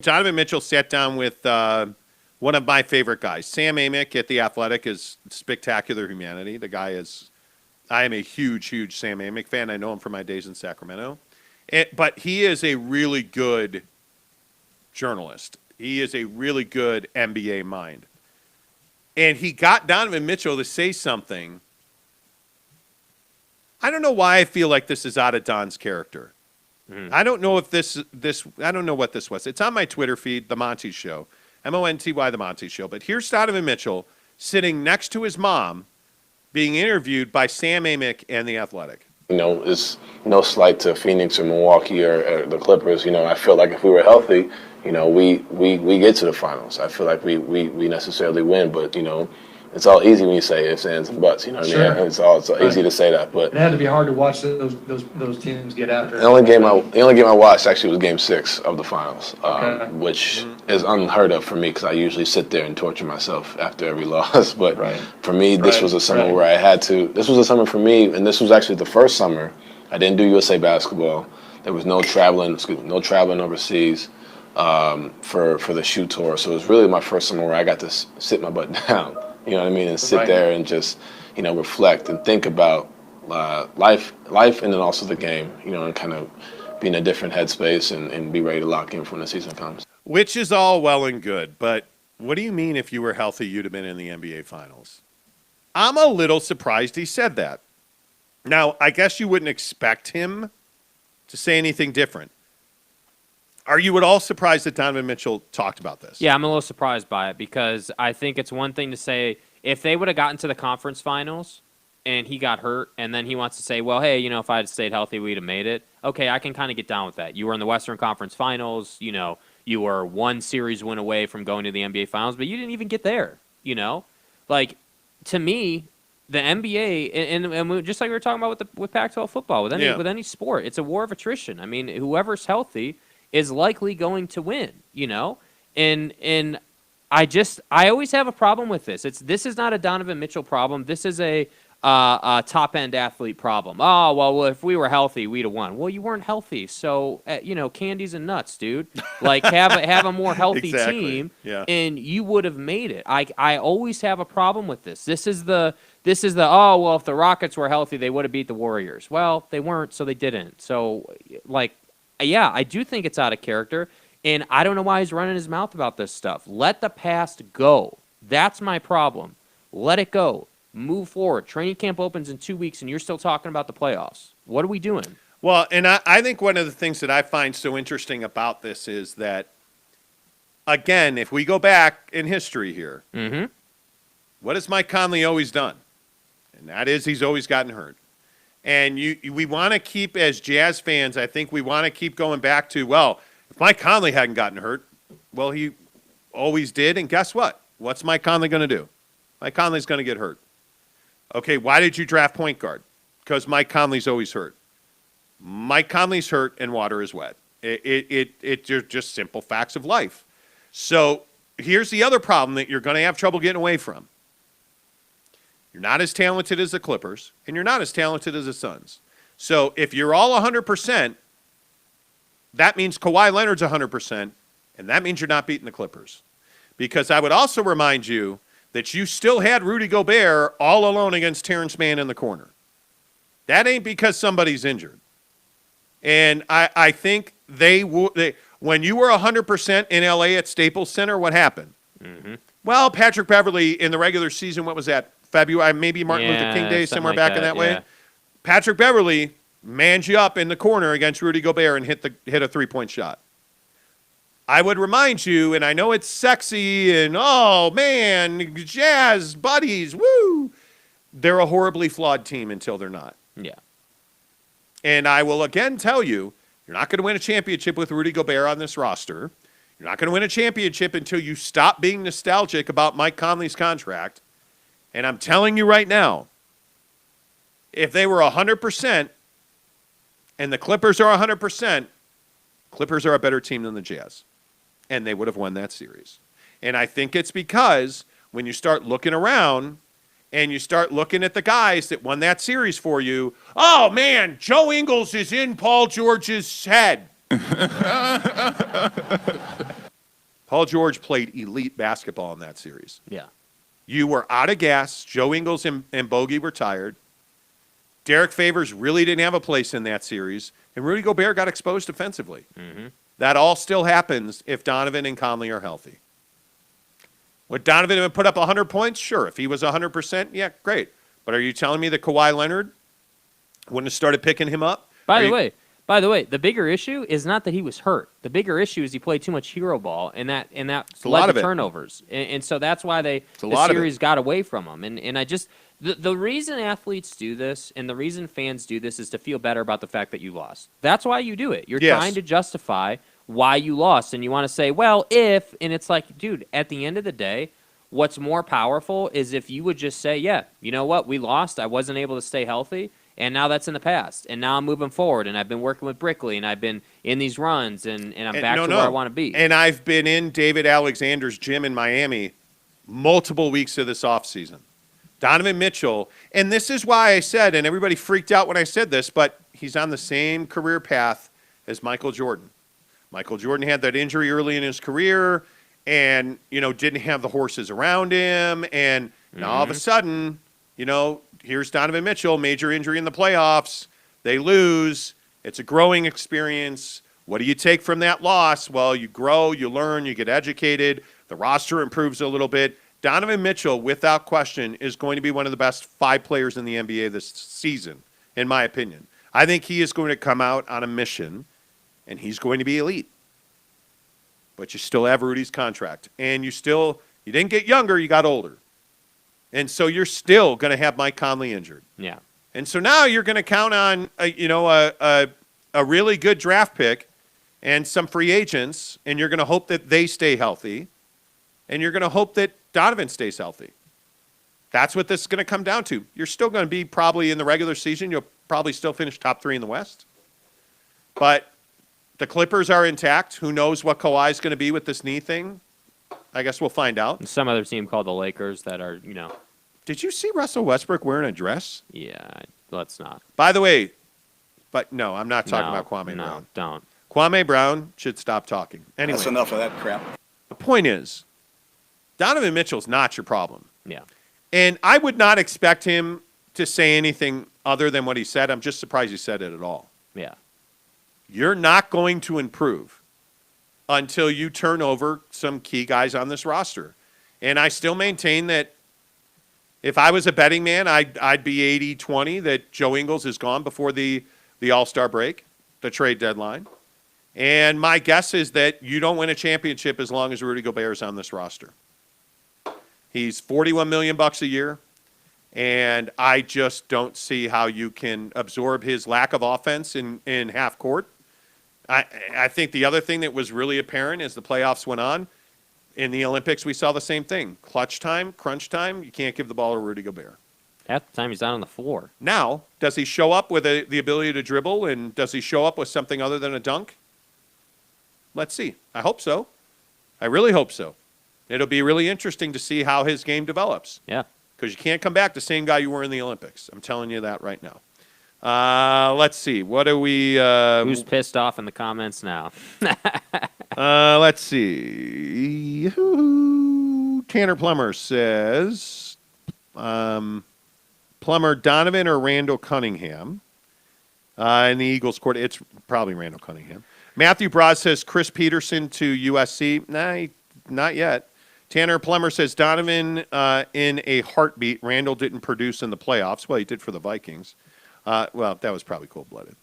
Donovan Mitchell sat down with one of my favorite guys. Sam Amick at The Athletic is spectacular humanity. The guy is, I am a huge, huge Sam Amick fan. I know him from my days in Sacramento. But he is a really good journalist. He is a really good NBA mind. And he got Donovan Mitchell to say something. I don't know why I feel like this is out of Don's character. I don't know if this I don't know what this was. It's on my Twitter feed, The Monty Show, Monty, The Monty Show. But here's Donovan Mitchell sitting next to his mom, being interviewed by Sam Amick and The Athletic. It's no slight to Phoenix or Milwaukee or the Clippers. I feel like if we were healthy, we get to the finals. I feel like we necessarily win, but it's all easy when you say ifs, ands, and buts. You know what I mean? It's all easy to say that, but it had to be hard to watch those teams get after it. The only game I watched actually was Game 6 of the finals, which is unheard of for me because I usually sit there and torture myself after every loss. But for me, this was a summer where I had to. This was a summer for me, and this was actually the first summer I didn't do USA basketball. There was no traveling overseas for the shoe tour. So it was really my first summer where I got to sit my butt down. You know what I mean? And sit there and just, reflect and think about life, and then also the game, and kind of be in a different headspace and be ready to lock in when the season comes. Which is all well and good, but what do you mean if you were healthy, you'd have been in the NBA Finals? I'm a little surprised he said that. Now, I guess you wouldn't expect him to say anything different. Are you at all surprised that Donovan Mitchell talked about this? Yeah, I'm a little surprised by it because I think it's one thing to say if they would have gotten to the conference finals and he got hurt and then he wants to say, well, hey, if I had stayed healthy, we'd have made it. Okay, I can kind of get down with that. You were in the Western Conference Finals. You were one series win away from going to the NBA Finals, but you didn't even get there, Like, to me, the NBA, and just like we were talking about with Pac-12 football, with any sport, it's a war of attrition. I mean, whoever's healthy is likely going to win, and I always have a problem with this. This is not a Donovan Mitchell problem. This is a top end athlete problem. Oh well, if we were healthy, we'd have won. Well, you weren't healthy, so candies and nuts, dude. Like have a more healthy team, and you would have made it. I always have a problem with this. This is the oh well, if the Rockets were healthy, they would have beat the Warriors. Well, they weren't, so they didn't. So yeah, I do think it's out of character, and I don't know why he's running his mouth about this stuff. Let the past go. That's my problem. Let it go. Move forward. Training camp opens in 2 weeks, and you're still talking about the playoffs. What are we doing? Well, and I think one of the things that I find so interesting about this is that, again, if we go back in history here, what has Mike Conley always done? And that is he's always gotten hurt. And we want to keep, as Jazz fans, I think we want to keep going back to, well, if Mike Conley hadn't gotten hurt, well, he always did. And guess what? What's Mike Conley going to do? Mike Conley's going to get hurt. Okay, why did you draft point guard? Because Mike Conley's always hurt. Mike Conley's hurt and water is wet. They're just simple facts of life. So here's the other problem that you're going to have trouble getting away from. You're not as talented as the Clippers, and you're not as talented as the Suns. So if you're all 100%, that means Kawhi Leonard's 100%, and that means you're not beating the Clippers. Because I would also remind you that you still had Rudy Gobert all alone against Terrence Mann in the corner. That ain't because somebody's injured. And I think when you were 100% in L.A. at Staples Center, what happened? Well, Patrick Beverley in the regular season, what was that? February, maybe Martin Luther King Day, somewhere back in that way. Patrick Beverley manned you up in the corner against Rudy Gobert and hit a three-point shot. I would remind you, and I know it's sexy and, oh, man, Jazz, buddies, woo. They're a horribly flawed team until they're not. Yeah. And I will again tell you, you're not going to win a championship with Rudy Gobert on this roster. You're not going to win a championship until you stop being nostalgic about Mike Conley's contract. And I'm telling you right now, if they were 100% and the Clippers are 100%, Clippers are a better team than the Jazz. And they would have won that series. And I think it's because when you start looking around and you start looking at the guys that won that series for you, oh, man, Joe Ingles is in Paul George's head. Paul George played elite basketball in that series. Yeah. You were out of gas. Joe Ingles and Bogey were tired. Derek Favors really didn't have a place in that series, and Rudy Gobert got exposed defensively. Mm-hmm. That all still happens if Donovan and Conley are healthy. Would Donovan have put up 100 points? Sure. If he was 100%, yeah, great. But are you telling me that Kawhi Leonard wouldn't have started picking him up? By the way, the bigger issue is not that he was hurt. The bigger issue is he played too much hero ball, and that led to turnovers. And so that's why the series got away from him. And I just the reason athletes do this and the reason fans do this is to feel better about the fact that you lost. That's why you do it. You're trying to justify why you lost, and you want to say, well, if, and it's like, dude, at the end of the day, what's more powerful is if you would just say, yeah, you know what, we lost, I wasn't able to stay healthy, and now that's in the past, and now I'm moving forward, and I've been working with Brickley, and I've been in these runs, and I'm back to where I want to be. And I've been in David Alexander's gym in Miami multiple weeks of this offseason. Donovan Mitchell, and this is why I said, and everybody freaked out when I said this, but he's on the same career path as Michael Jordan. Michael Jordan had that injury early in his career and, didn't have the horses around him. And now all of a sudden, here's Donovan Mitchell, major injury in the playoffs. They lose. It's a growing experience. What do you take from that loss? Well, you grow, you learn, you get educated. The roster improves a little bit. Donovan Mitchell, without question, is going to be one of the best 5 players in the NBA this season, in my opinion. I think he is going to come out on a mission, and he's going to be elite. But you still have Rudy's contract. And you didn't get younger, you got older. And so you're still going to have Mike Conley injured. Yeah. And so now you're going to count on a really good draft pick and some free agents, and you're going to hope that they stay healthy, and you're going to hope that Donovan stays healthy. That's what this is going to come down to. You're still going to be probably in the regular season. You'll probably still finish top 3 in the West. But the Clippers are intact. Who knows what Kawhi's going to be with this knee thing? I guess we'll find out. And some other team called the Lakers that are, Did you see Russell Westbrook wearing a dress? Yeah, let's not. By the way, but no, I'm not talking about Kwame Brown. Don't. Kwame Brown should stop talking. Anyway, that's enough of that crap. The point is, Donovan Mitchell's not your problem. Yeah. And I would not expect him to say anything other than what he said. I'm just surprised he said it at all. Yeah. You're not going to improve until you turn over some key guys on this roster. And I still maintain that if I was a betting man, I'd be 80-20 that Joe Ingles is gone before the All-Star break, the trade deadline. And my guess is that you don't win a championship as long as Rudy Gobert is on this roster. He's $41 million a year, and I just don't see how you can absorb his lack of offense in half court. I think the other thing that was really apparent as the playoffs went on, in the Olympics we saw the same thing. Clutch time, crunch time, you can't give the ball to Rudy Gobert. Half the time he's not on the floor. Now, does he show up with the ability to dribble, and does he show up with something other than a dunk? Let's see. I hope so. I really hope so. It'll be really interesting to see how his game develops. Yeah. Because you can't come back the same guy you were in the Olympics. I'm telling you that right now. Let's see. What are we... Who's pissed off in the comments now? Let's see. Tanner Plummer says... Plummer, Donovan or Randall Cunningham? In the Eagles' court, it's probably Randall Cunningham. Matthew Broad says Chris Peterson to USC. Nah, not yet. Tanner Plummer says Donovan in a heartbeat. Randall didn't produce in the playoffs. Well, he did for the Vikings. Well, that was probably cold-blooded.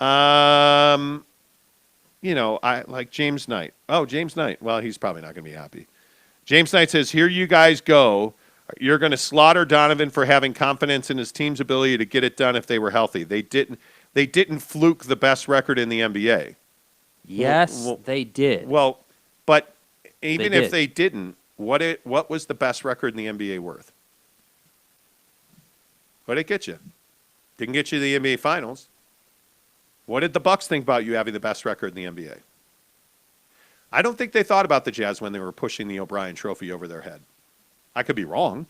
I like James Knight. Oh, James Knight. Well, he's probably not going to be happy. James Knight says, here you guys go. You're going to slaughter Donovan for having confidence in his team's ability to get it done if they were healthy. They didn't fluke the best record in the NBA. Yes, they did. Well, but even if they didn't, what was the best record in the NBA worth? What did it get you? Didn't get you the NBA Finals. What did the Bucks think about you having the best record in the NBA? I don't think they thought about the Jazz when they were pushing the O'Brien Trophy over their head. I could be wrong.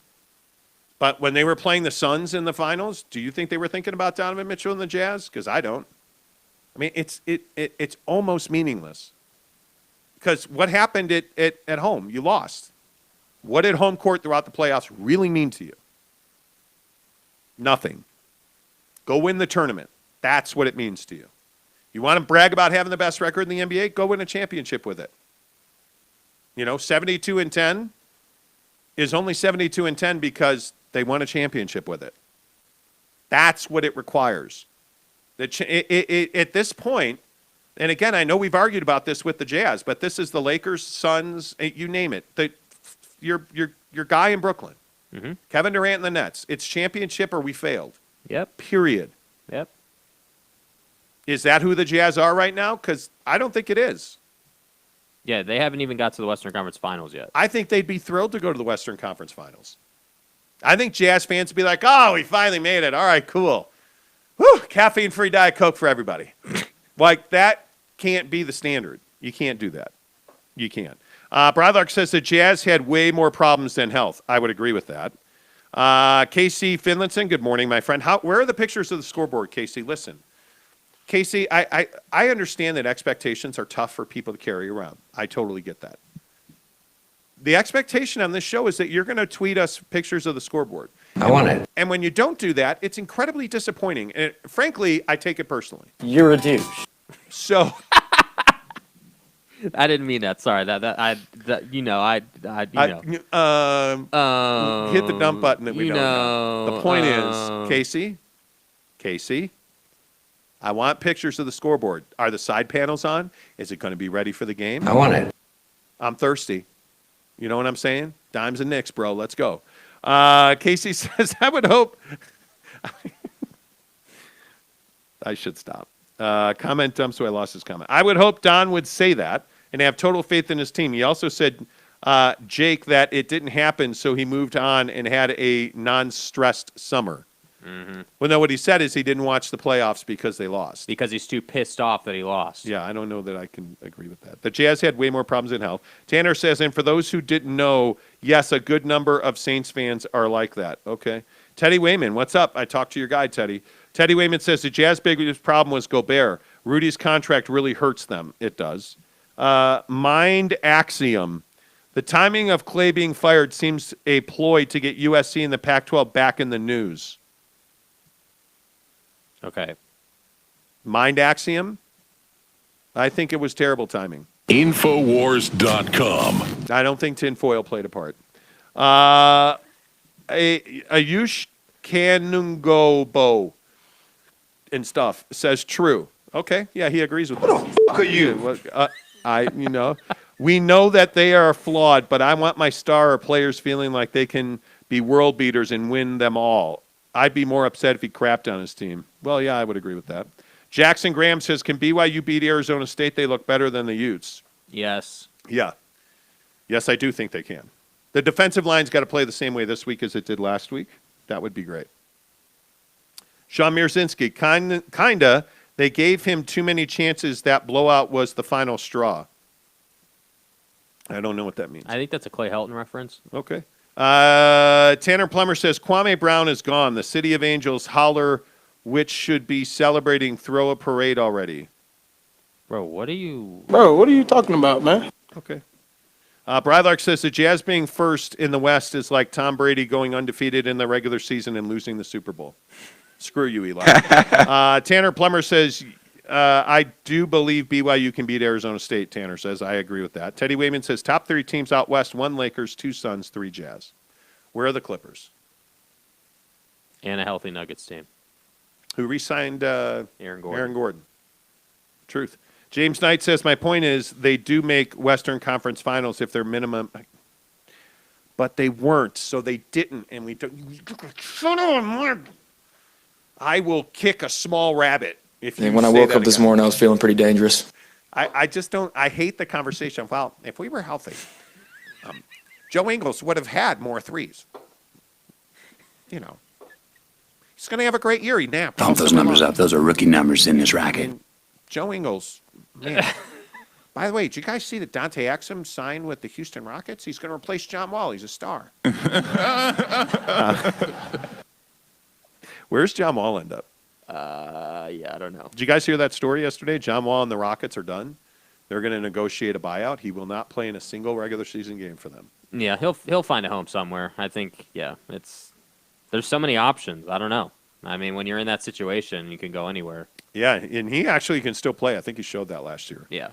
But when they were playing the Suns in the finals, do you think they were thinking about Donovan Mitchell and the Jazz? Because I don't. I mean, it's almost meaningless. Because what happened at home? You lost. What did home court throughout the playoffs really mean to you? Nothing. Go win the tournament. That's what it means to you. You want to brag about having the best record in the NBA? Go win a championship with it. 72-10 is only 72-10 because they won a championship with it. That's what it requires. At this point, and again, I know we've argued about this with the Jazz, but this is the Lakers, Suns, you name it. Your guy in Brooklyn, Kevin Durant and the Nets. It's championship or we failed. Yep. Period. Yep. Is that who the Jazz are right now? Because I don't think it is. Yeah, they haven't even got to the Western Conference Finals yet. I think they'd be thrilled to go to the Western Conference Finals. I think Jazz fans would be like, oh, we finally made it. All right, cool. Whew, caffeine-free Diet Coke for everybody. Like, that can't be the standard. You can't do that. You can't. Brylark says the Jazz had way more problems than health. I would agree with that. Casey Finlinson, good morning, my friend. Where are the pictures of the scoreboard, Casey? Listen. Casey, I understand that expectations are tough for people to carry around. I totally get that. The expectation on this show is that you're going to tweet us pictures of the scoreboard. I want it. And when you don't do that, it's incredibly disappointing. And frankly, I take it personally. You're a douche. So I didn't mean that. Sorry. Hit the dump button that we don't know. The point is, Casey, I want pictures of the scoreboard. Are the side panels on? Is it going to be ready for the game? I want it. I'm thirsty. You know what I'm saying? Dimes and Knicks, bro. Let's go. Casey says, I would hope. I should stop. Comment dump, so I lost his comment. I would hope Don would say that and have total faith in his team. He also said, Jake, that it didn't happen, so he moved on and had a non-stressed summer. Mm-hmm. Well, no, what he said is he didn't watch the playoffs because they lost. Because he's too pissed off that he lost. Yeah, I don't know that I can agree with that. The Jazz had way more problems than health. Tanner says, and for those who didn't know, yes, a good number of Saints fans are like that. Okay. Teddy Wayman, what's up? I talked to your guy, Teddy. Teddy Wayman says the Jazz biggest problem was Gobert. Rudy's contract really hurts them. It does. Mind Axiom. The timing of Clay being fired seems a ploy to get USC and the Pac-12 back in the news. Okay. Mind Axiom. I think it was terrible timing. Infowars.com. I don't think tinfoil played a part. Ayush Kanungobo and stuff says true. Okay, yeah, he agrees with that. Who the fuck are you? We know that they are flawed, but I want my star players feeling like they can be world beaters and win them all. I'd be more upset if he crapped on his team. Well, yeah, I would agree with that. Jackson Graham says, can BYU beat Arizona State? They look better than the Utes. Yes. Yeah. Yes, I do think they can. The defensive line's got to play the same way this week as it did last week. That would be great. Sean Mirzinski, kinda, they gave him too many chances. That blowout was the final straw. I don't know what that means. I think that's a Clay Helton reference. Okay. Tanner Plummer says, Kwame Brown is gone. The City of Angels holler, which should be celebrating, throw a parade already. Bro, what are you talking about, man? Okay. Brylark says the Jazz being first in the West is like Tom Brady going undefeated in the regular season and losing the Super Bowl. Screw you, Eli. Tanner Plummer says, I do believe BYU can beat Arizona State, Tanner says. I agree with that. Teddy Wayman says, top 3 teams out West, 1 Lakers, 2 Suns, 3 Jazz. Where are the Clippers? And a healthy Nuggets team. Who re-signed Aaron Gordon. Truth. James Knight says, my point is they do make Western Conference Finals if they're minimum. But they weren't, so they didn't. And we don't. I will kick a small rabbit. When I woke up this morning, I was feeling pretty dangerous. I just don't. I hate the conversation. Well, if we were healthy, Joe Ingles would have had more threes. You know, he's going to have a great year. He napped. Pump those numbers up. Those are rookie numbers in this racket. And Joe Ingles, man. By the way, did you guys see that Dante Exum signed with the Houston Rockets? He's going to replace John Wall. He's a star. Where's John Wall end up? Yeah, I don't know. Did you guys hear that story yesterday? John Wall and the Rockets are done. They're going to negotiate a buyout. He will not play in a single regular season game for them. Yeah, he'll find a home somewhere. I think. Yeah, there's so many options. I don't know. I mean, when you're in that situation, you can go anywhere. Yeah, and he actually can still play. I think he showed that last year. Yeah.